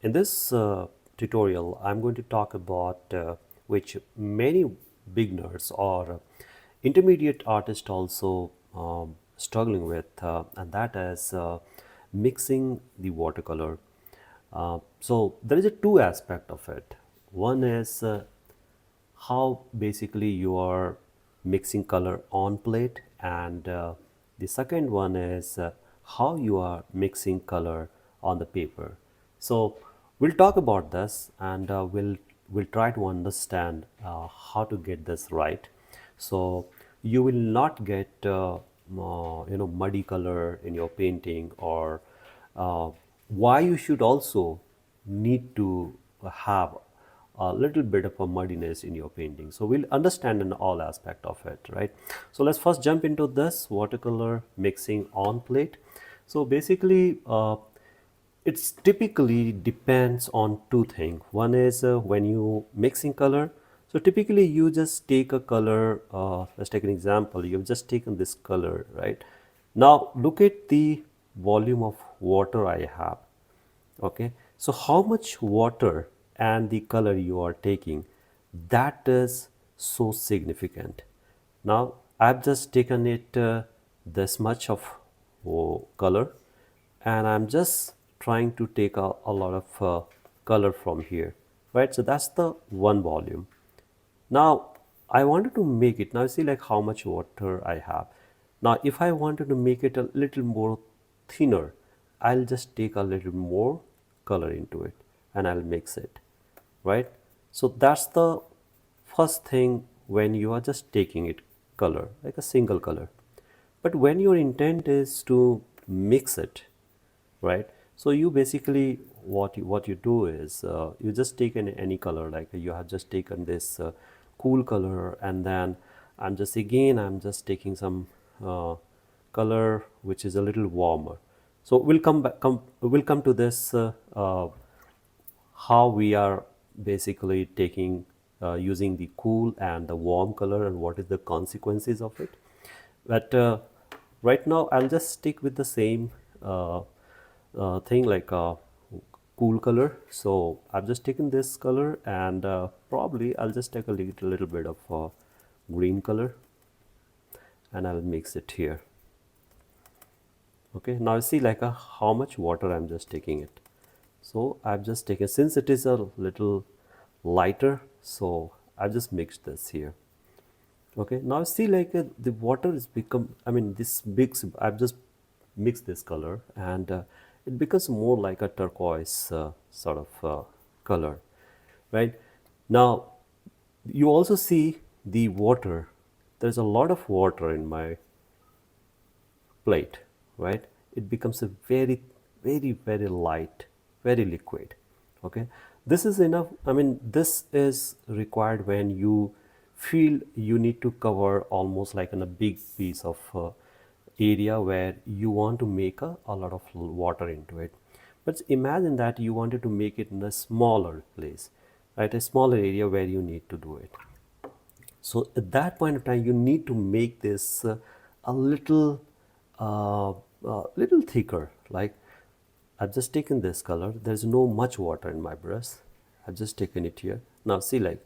In this tutorial, I'm going to talk about which many beginners or intermediate artists also struggling with, and that is mixing the watercolor. So there is a two aspect of it. One is how basically you are mixing color on plate, and the second one is how you are mixing color on the paper. So we'll talk about this, and we'll try to understand how to get this right. So you will not get muddy color in your painting, or why you should also need to have a little bit of a muddiness in your painting. So we'll understand in all aspect of it, right? So let's first jump into this watercolor mixing on plate. So basically, it's typically depends on two things. One is when you mixing color. So typically you just take a color, let's take an example. You've just taken this color, right? Now look at the volume of water I have. Okay, so how much water and the color you are taking, that is so significant. Now I've just taken it this much of color, and I'm just trying to take a lot of color from here, right? So that's the one volume. Now I wanted to make it, now see like how much water I have. Now if I wanted to make it a little more thinner, I'll just take a little more color into it and I'll mix it, right? So that's the first thing when you are just taking it color, like a single color. But when your intent is to mix it, right? So you basically what you do is you just take any color, like you have just taken this cool color, and then I'm just taking some color which is a little warmer. So we'll come to this how we are basically taking using the cool and the warm color and what is the consequences of it. But right now I'll just stick with the same thing, like cool color. So I've just taken this color, and probably I'll just take a little bit of green color and I'll mix it here. Okay, now see like how much water I'm just taking it. So I've just taken, since it is a little lighter, so I've just mixed this here. Okay, now see like the water is become, I mean this mix, I've just mixed this color, and it becomes more like a turquoise sort of color, right? Now you also see the water, there's a lot of water in my plate, right? It becomes a very light, very liquid. Okay, this is enough. I mean, this is required when you feel you need to cover almost like in a big piece of area where you want to make a lot of water into it. But imagine that you wanted to make it in a smaller place, right? A smaller area where you need to do it. So at that point of time, you need to make this a little thicker. Like I've just taken this color. There's no much water in my brush. I've just taken it here. Now see, like,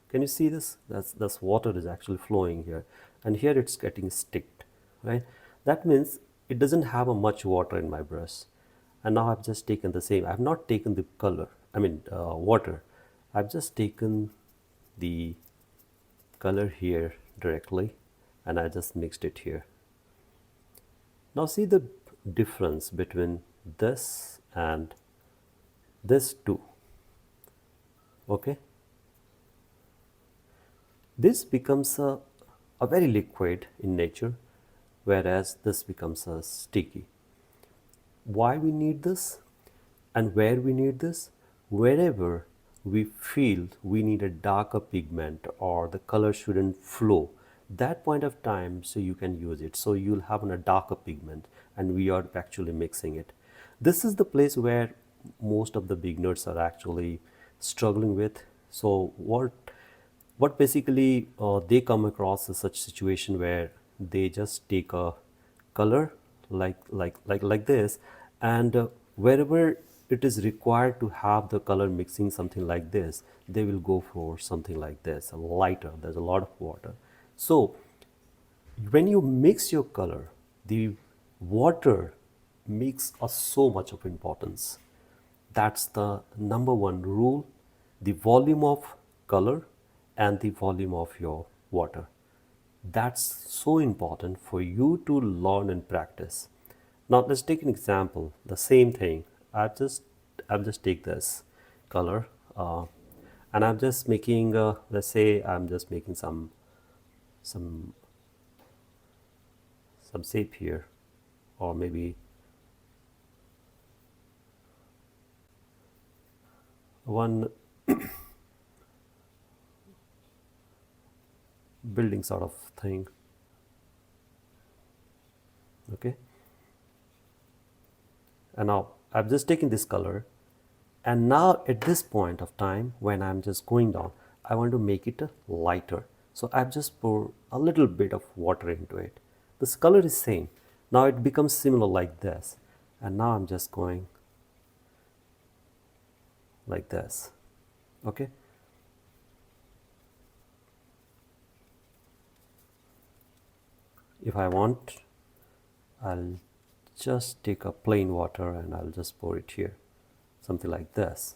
can you see this? That's water is actually flowing here, and here it's getting sticked, right? That means it doesn't have a much water in my brush. And now I've just taken the same. I've not taken the color. I mean water. I've just taken the color here directly, and I just mixed it here. Now see the difference between this and this too. Okay, this becomes a very liquid in nature, whereas this becomes a sticky. Why we need this and where we need this? Wherever we feel we need a darker pigment or the color shouldn't flow, that point of time, so you can use it. So you'll have a darker pigment, and we are actually mixing it. This is the place where most of the beginners are actually struggling with. So what basically they come across is such situation where they just take a color like this, and wherever it is required to have the color mixing something like this, they will go for something like this, a lighter. There's a lot of water. So when you mix your color, the water makes so much of importance. That's the number one rule: the volume of color and the volume of your water. That's so important for you to learn and practice. Now let's take an example. The same thing. I've just take this color, and I'm just making. Let's say I'm just making some some shape here, or maybe one building sort of thing. Okay, and now I've just taken this color, and now at this point of time when I'm just going down, I want to make it lighter. So I've just poured a little bit of water into it. This color is same. Now it becomes similar like this, and now I'm just going like this. Okay, if I want, I'll just take a plain water and I'll just pour it here, something like this.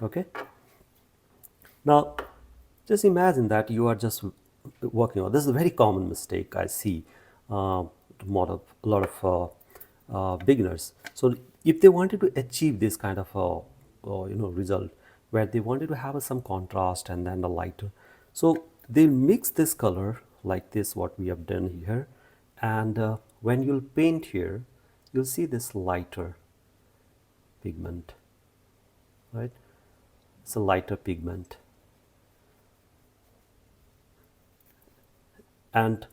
Okay, now just imagine that you are just working on this. Is a very common mistake I see, a lot of beginners. So if they wanted to achieve this kind of result, where they wanted to have some contrast and then a lighter, so they'll mix this color like this, what we have done here, and when you'll paint here, you'll see this lighter pigment, right? It's a lighter pigment. And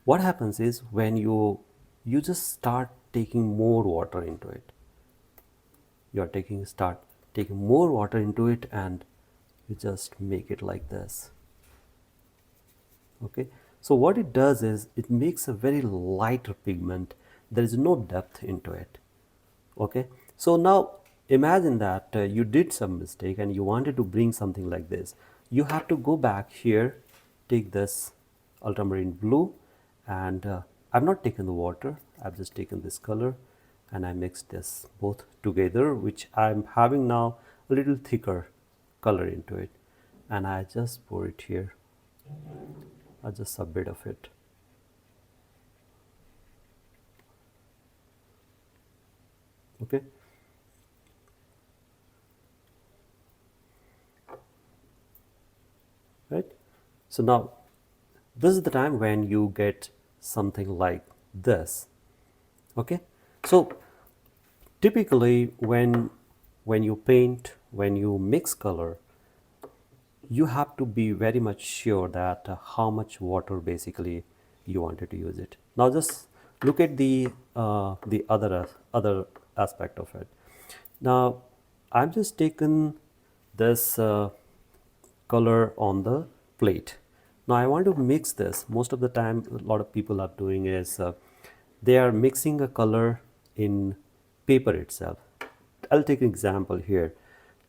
what happens is when you just start taking more water into it, start taking more water into it, and you just make it like this. Okay, so what it does is it makes a very lighter pigment. There is no depth into it. Okay, so now imagine that you did some mistake and you wanted to bring something like this. You have to go back here, take this ultramarine blue, and I've not taken the water, I've just taken this color, and I mixed this both together, which I'm having now a little thicker color into it, and I just pour it here, just a bit of it. Okay, right? So now this is the time when you get something like this. Okay, so typically when you paint, when you mix color, you have to be very much sure that how much water basically you wanted to use it. Now just look at the other aspect of it. Now I've just taken this color on the plate. Now I want to mix this. Most of the time a lot of people are doing is they are mixing a color in paper itself. I'll take an example here.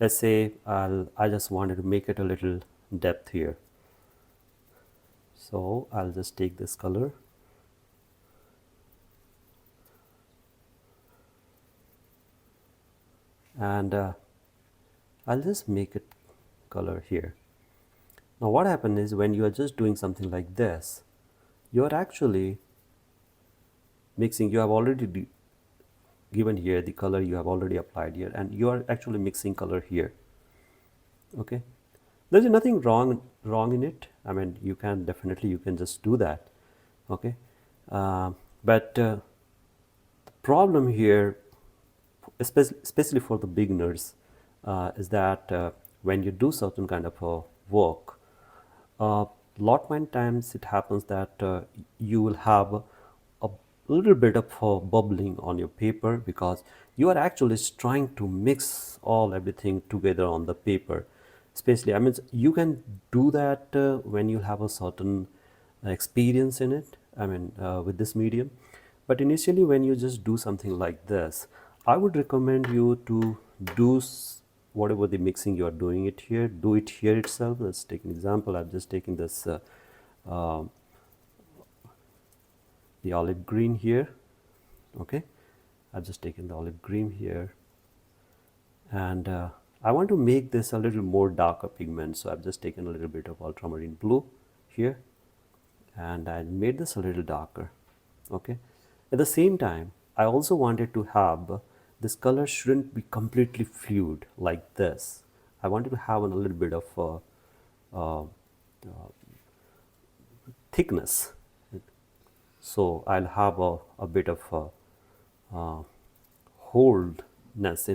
Let's say I just wanted to make it a little depth here. So I'll just take this color and I'll just make it color here. Now what happens is when you are just doing something like this, you are actually mixing. You have already given here the color, you have already applied here, and you are actually mixing color here. Okay, there's nothing wrong in it. I mean, you can just do that. Okay, but the problem here, especially for the beginners, is that when you do certain kind of work, lot many times it happens that you will have a little bit of bubbling on your paper, because you are actually trying to mix everything together on the paper. Especially, I mean, you can do that when you have a certain experience in it, I mean, with this medium. But initially when you just do something like this, I would recommend you to do whatever the mixing you are doing it here, do it here itself. Let's take an example. I've just taken this uh, the olive green here. Okay, I've just taken the olive green here, and I want to make this a little more darker pigment, so I've just taken a little bit of ultramarine blue here, and I made this a little darker. Okay, at the same time I also wanted to have this color shouldn't be completely fluid like this. I wanted to have a little bit of uh, thickness, so I'll have a bit of holdness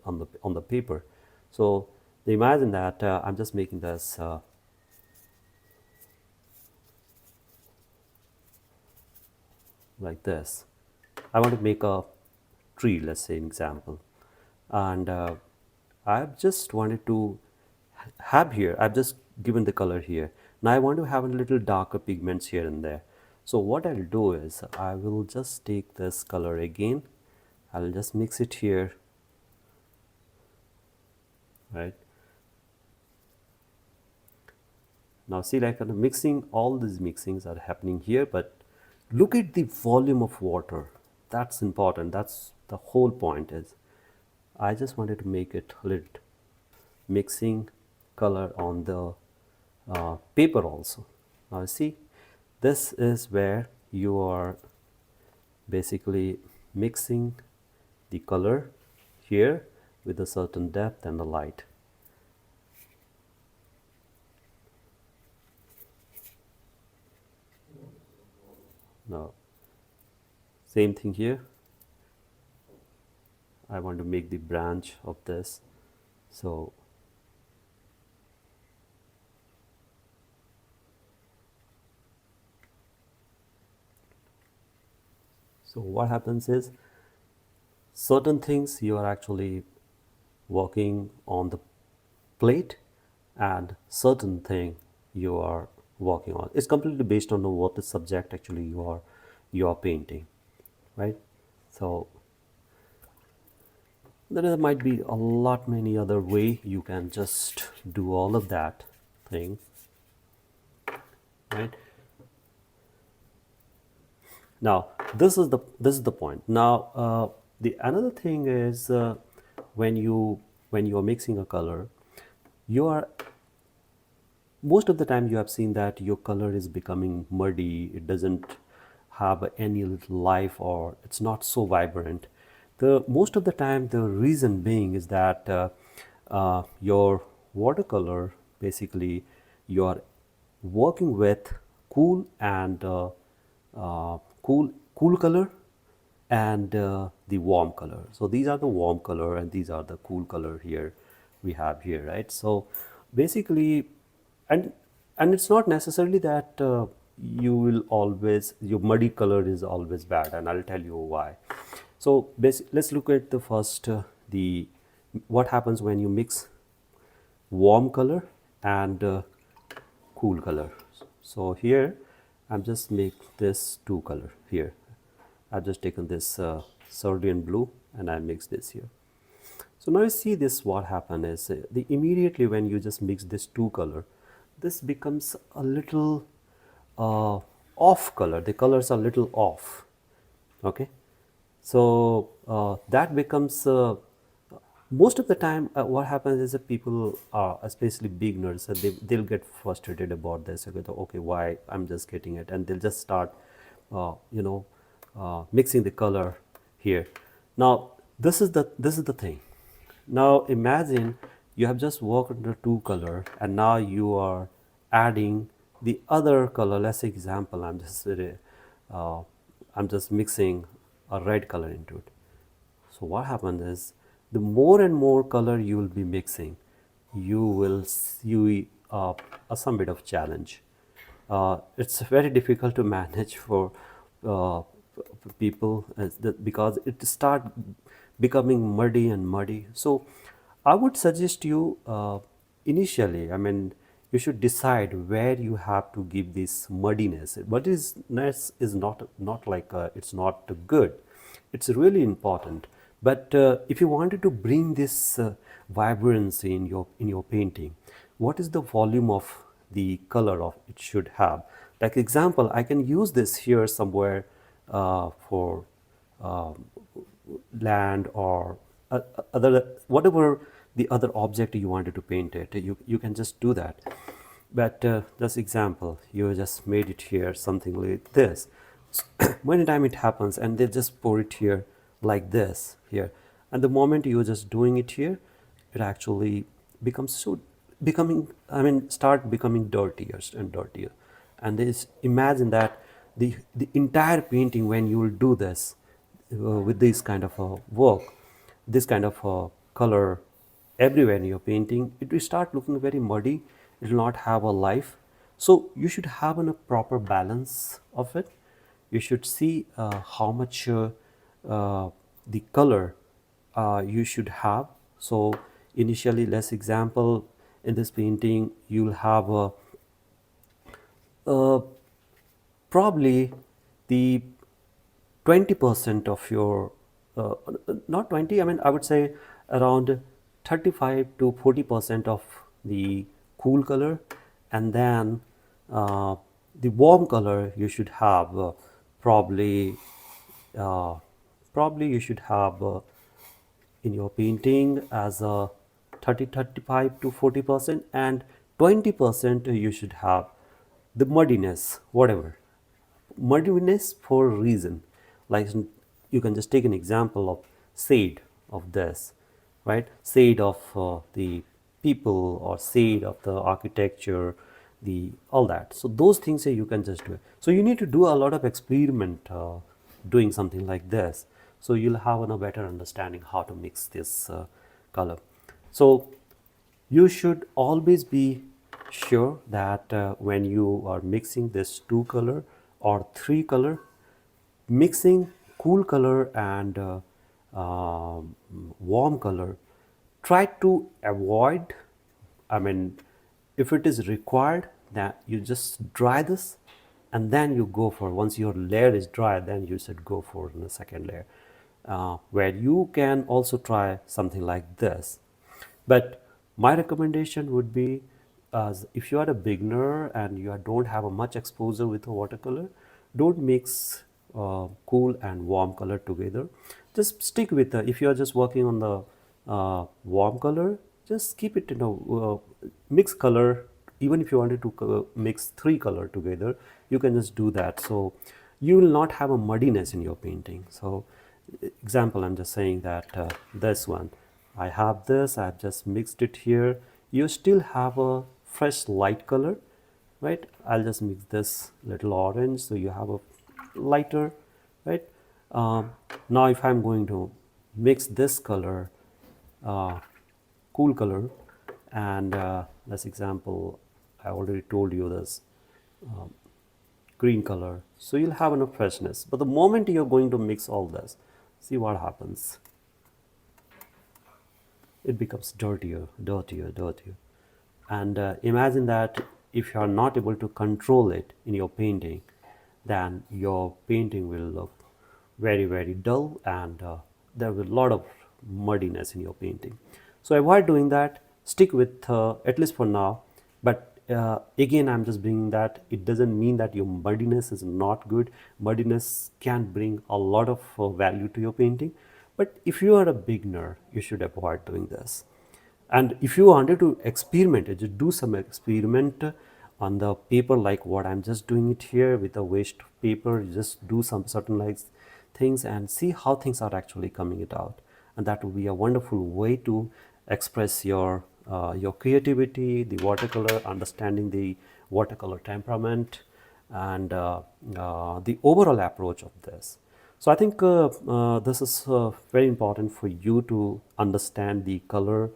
on the paper. So imagine that I'm just making this like this. I want to make a tree, let's say an example, and I've just wanted to have here, I've just given the color here. Now I want to have a little darker pigments here and there. So what I'll do is I will just take this color again, I'll just mix it here, right? Now see, like I'm mixing, all these mixings are happening here, but look at the volume of water. That's important. That's the whole point is I just wanted to make it lit, mixing color on the paper also. Now see, this is where you are basically mixing the color here with a certain depth and the light. Now same thing here, I want to make the branch of this, so what happens is certain things you are actually working on the plate and certain thing you are working on. It's completely based on what the subject actually you are painting, right? So there might be a lot many other way you can just do all of that thing, right? Now this is the point. Now the another thing is when you are mixing a color, you are most of the time you have seen that your color is becoming muddy. It doesn't have any little life, or it's not so vibrant. The most of the time the reason being is that your watercolor, basically you are working with cool and cool color and the warm color. So these are the warm color and these are the cool color here we have here, right? So basically, and it's not necessarily that you will always, your muddy color is always bad, and I'll tell you why. So let's look at the first the what happens when you mix warm color and cool color. So here I'm just make this two color here. I've just taken this Serbian blue and I mix this here. So now you see this, what happened is the immediately when you just mix this two color, this becomes a little off color. The colors are little off. Okay, so that becomes most of the time what happens is that people are, especially beginners, they'll get frustrated about this. Okay, why I'm just getting it, and they'll just start mixing the color here. Now this is the thing. Now imagine you have just worked under two color and now you are adding the other color. Let's say example, I'm just mixing a red color into it. So what happens is the more and more color you will be mixing, you will see some bit of challenge. It's very difficult to manage for people because it start becoming muddy and muddy. So I would suggest you initially, I mean, you should decide where you have to give this muddiness. Muddiness is not like it's not good. It's really important But if you wanted to bring this vibrancy in your painting, what is the volume of the color of it should have? Like example, I can use this here somewhere for um, land or other whatever the other object you wanted to paint it. You can just do that. But this example, you just made it here something like this. Many time it happens and they just pour it here like this here, and the moment you're just doing it here, it actually becomes so becoming, I mean, start becoming dirtier and dirtier. And this, imagine that the entire painting, when you will do this with this kind of a work, this kind of a color everywhere in your painting, it will start looking very muddy. It will not have a life. So you should have a proper balance of it. You should see how much the color you should have. So initially, let's example, in this painting you'll have a probably the 20% of your not 20, I mean, I would say around 35 to 40% of the cool color, and then uh, the warm color you should have probably uh, probably you should have in your painting as a 35 to 40%, and 20% you should have the muddiness, whatever muddiness for a reason. Like you can just take an example of shade of this, right? Shade of the people, or shade of the architecture, the all that. So those things you can just do it. So you need to do a lot of experiment doing something like this. So you'll have a better understanding how to mix this color. So you should always be sure that when you are mixing this two color or three color, mixing cool color and warm color, try to avoid, I mean, if it is required, that you just dry this and then you go for, once your layer is dry, then you should go for the second layer, where you can also try something like this. But my recommendation would be, if you are a beginner and you don't have a much exposure with a watercolor, don't mix cool and warm color together. Just stick with if you are just working on the warm color, just keep it in a mix color. Even if you wanted to mix three color together, you can just do that. So you will not have a muddiness in your painting. So example, I'm just saying that this one, I have this, I've just mixed it here. You still have a fresh light color, right? I'll just mix this little orange, so you have a lighter, right? Now if I'm going to mix this color, uh, cool color, and this example, I already told you this green color, so you'll have enough freshness. But the moment you're going to mix all this, see what happens. It becomes dirtier, dirtier, dirtier. And imagine that if you are not able to control it in your painting, then your painting will look very, very dull, and there will be a lot of muddiness in your painting. So avoid doing that. Stick with, at least for now. But again, I'm just bringing that it doesn't mean that your muddiness is not good. Muddiness can bring a lot of value to your painting. But if you are a beginner, you should avoid doing this. And if you wanted to experiment, just do some experiment on the paper, like what I'm just doing it here with the waste paper. Just do some certain like things and see how things are actually coming it out. And that will be a wonderful way to express your creativity, the watercolor, understanding the watercolor temperament, and the overall approach of this. So I think this is very important for you to understand the color.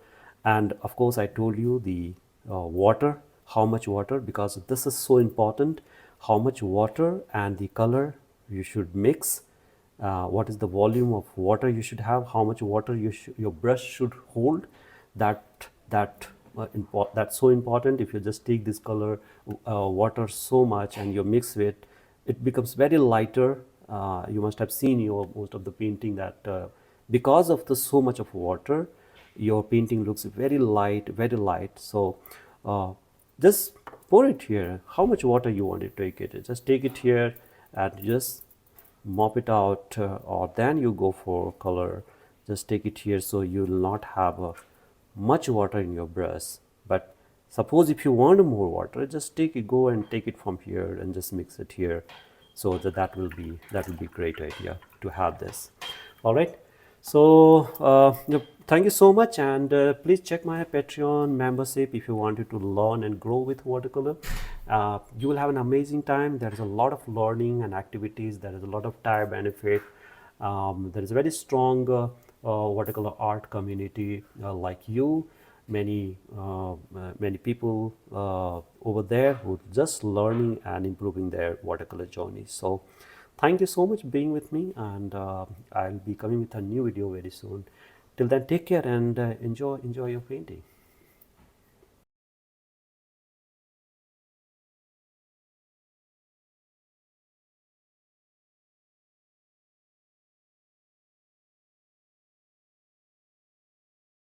And of course, I told you the water, how much water, because this is so important, how much water and the color you should mix. What is the volume of water you should have, how much water your brush should hold. That's so important. If you just take this color water so much and you mix it becomes very lighter. You must have seen your most of the painting that because of the so much of water, your painting looks very light, very light. So just pour it here. How much water you want to take it? Just take it here and just mop it out, or then you go for color. Just take it here, so you will not have much water in your brush. But suppose if you want more water, just take it, go and take it from here and just mix it here. So that will be great idea to have this. All right. So thank you so much, and please check my Patreon membership if you wanted to learn and grow with watercolor. You will have an amazing time. There is a lot of learning and activities. There is a lot of time benefit. There is a very strong watercolor art community like you. Many people over there who are just learning and improving their watercolor journey. So thank you so much being with me, and I'll be coming with a new video very soon. Till then, take care and enjoy your painting.